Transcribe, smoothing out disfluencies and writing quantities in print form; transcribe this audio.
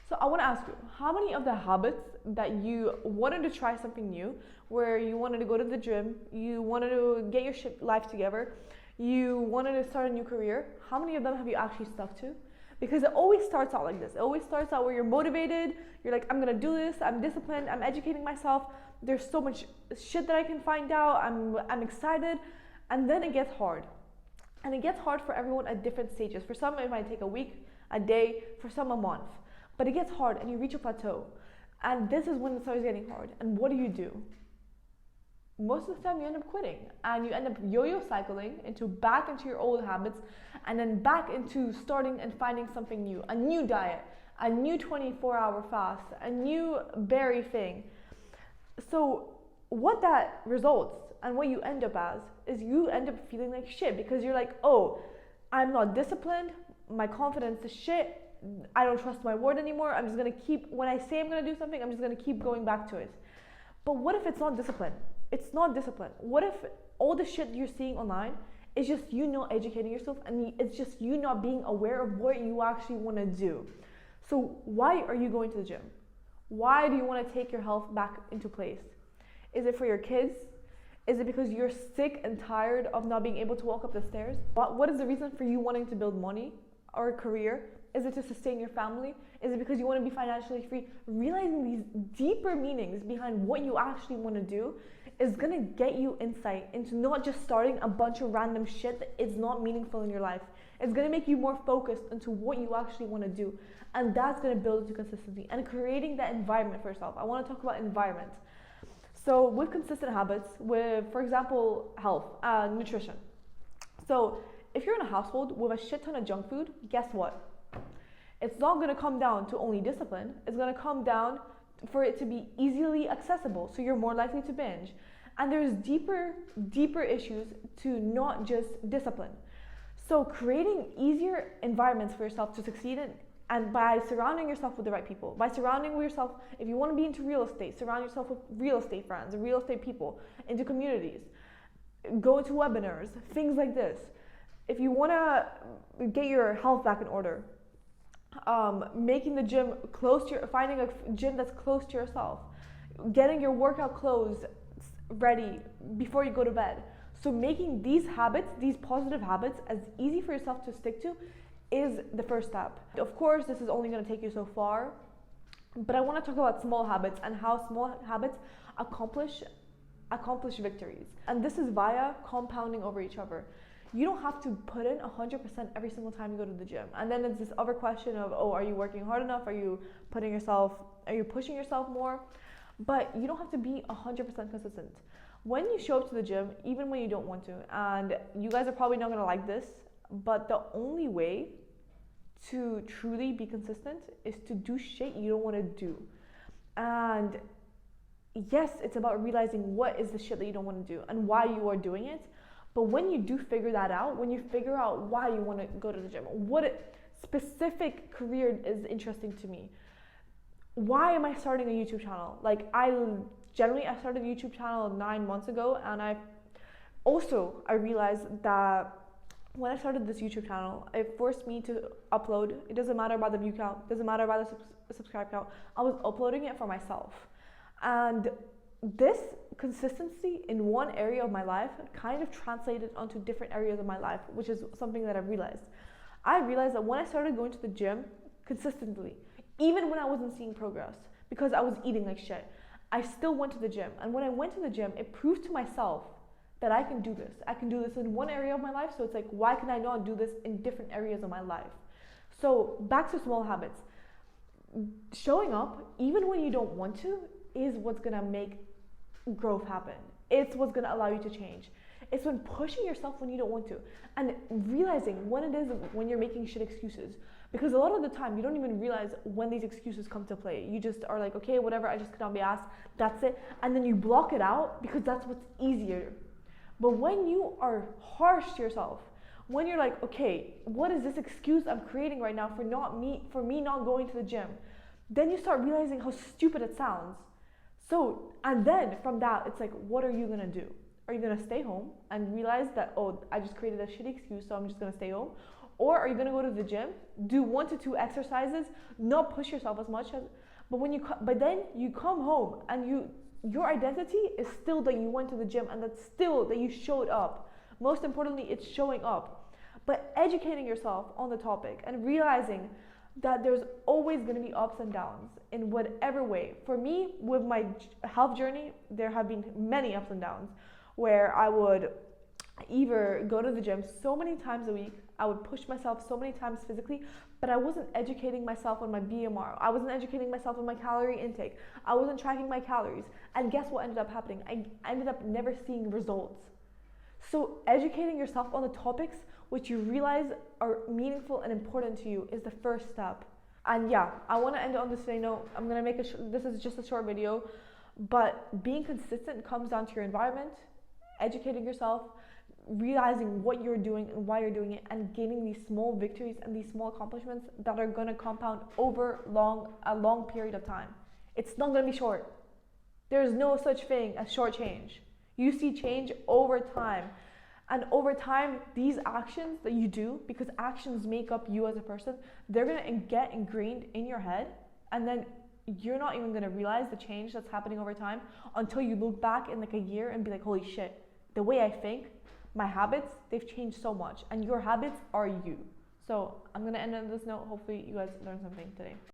So I want to ask you, how many of the habits that you wanted to try something new, where you wanted to go to the gym, you wanted to get your life together, you wanted to start a new career, how many of them have you actually stuck to? Because it always starts out like this. It always starts out where you're motivated, you're like, I'm gonna do this, I'm disciplined, I'm educating myself, there's so much shit that I can find out, I'm excited, and then it gets hard. And it gets hard for everyone at different stages. For some, it might take a week, a day, for some, a month. But it gets hard and you reach a plateau. And this is when it starts getting hard. And what do? Most of the time you end up quitting. And you end up yo-yo cycling back into your old habits, and then back into starting and finding something new. A new diet, a new 24-hour fast, a new berry thing. So what that results and what you end up as is you end up feeling like shit, because you're like, oh, I'm not disciplined, my confidence is shit, I don't trust my word anymore, I'm just gonna keep, when I say I'm gonna do something, I'm just gonna keep going back to it. But what if it's not discipline? It's not discipline. What if all the shit you're seeing online is just you not educating yourself, and it's just you not being aware of what you actually wanna do? So why are you going to the gym? Why do you wanna take your health back into place? Is it for your kids? Is it because you're sick and tired of not being able to walk up the stairs? What is the reason for you wanting to build money or a career? Is it to sustain your family? Is it because you want to be financially free? Realizing these deeper meanings behind what you actually want to do is going to get you insight into not just starting a bunch of random shit that is not meaningful in your life. It's going to make you more focused into what you actually want to do. And that's going to build into consistency and creating that environment for yourself. I want to talk about environment. So with consistent habits, with, for example, health, nutrition. So if you're in a household with a shit ton of junk food, guess what? It's not going to come down to only discipline. It's going to come down for it to be easily accessible, so you're more likely to binge. And there's deeper issues to not just discipline. So creating easier environments for yourself to succeed in, and by surrounding yourself with the right people, by surrounding yourself, if you want to be into real estate, surround yourself with real estate friends, real estate people, into communities, go into webinars, things like this. If you want to get your health back in order, making the gym finding a gym that's close to yourself, getting your workout clothes ready before you go to bed. So making these habits, these positive habits, as easy for yourself to stick to is the first step. Of course, this is only going to take you so far, but I want to talk about small habits and how small habits accomplish victories. And this is via compounding over each other. You don't have to put in 100% every single time you go to the gym. And then it's this other question of, oh, are you working hard enough? Are you pushing yourself more? But you don't have to be 100% consistent. When you show up to the gym, even when you don't want to, and you guys are probably not gonna like this, but the only way to truly be consistent is to do shit you don't want to do. And yes, it's about realizing what is the shit that you don't want to do and why you are doing it. But when you do figure that out, when you figure out why you want to go to the gym, what specific career is interesting to me, why am I starting a YouTube channel? Like I started a YouTube channel 9 months ago, and I realized that when I started this YouTube channel, it forced me to upload. It doesn't matter about the view count, it doesn't matter about the subscribe count. I was uploading it for myself. And this consistency in one area of my life kind of translated onto different areas of my life, which is something that I've realized. I realized that when I started going to the gym consistently, even when I wasn't seeing progress, because I was eating like shit, I still went to the gym. And when I went to the gym, it proved to myself that I can do this. I can do this in one area of my life, so it's like, why can I not do this in different areas of my life? So back to small habits. Showing up, even when you don't want to, is what's gonna make growth happen. It's what's gonna allow you to change. It's when pushing yourself when you don't want to, and realizing when it is when you're making shit excuses. Because a lot of the time you don't even realize when these excuses come to play. You just are like, okay, whatever, I just cannot be asked, that's it. And then you block it out because that's what's easier. But when you are harsh to yourself, when you're like, okay, what is this excuse I'm creating right now for me not going to the gym? Then you start realizing how stupid it sounds. So, and then from that, it's like, what are you gonna do? Are you gonna stay home and realize that, oh, I just created a shitty excuse, so I'm just gonna stay home? Or are you gonna go to the gym, do 1 to 2 exercises, not push yourself as much as, but then you come home and your identity is still that you went to the gym and that's still that you showed up. Most importantly, it's showing up. But educating yourself on the topic and realizing that there's always going to be ups and downs in whatever way. For me, with my health journey, there have been many ups and downs where I would either go to the gym so many times a week, I would push myself so many times physically, but I wasn't educating myself on my BMR. I wasn't educating myself on my calorie intake. I wasn't tracking my calories. And guess what ended up happening? I ended up never seeing results. So educating yourself on the topics which you realize are meaningful and important to you is the first step. And yeah, I want to end on this note. I'm gonna make this is just a short video, but being consistent comes down to your environment, educating yourself, realizing what you're doing and why you're doing it, and gaining these small victories and these small accomplishments that are gonna compound over a long period of time. It's not gonna be short. There's no such thing as short change. You see change over time. And over time, these actions that you do, because actions make up you as a person, they're gonna get ingrained in your head, and then you're not even gonna realize the change that's happening over time until you look back in like a year and be like, holy shit, the way I think, my habits, they've changed so much, and your habits are you. So I'm gonna end on this note. Hopefully you guys learned something today.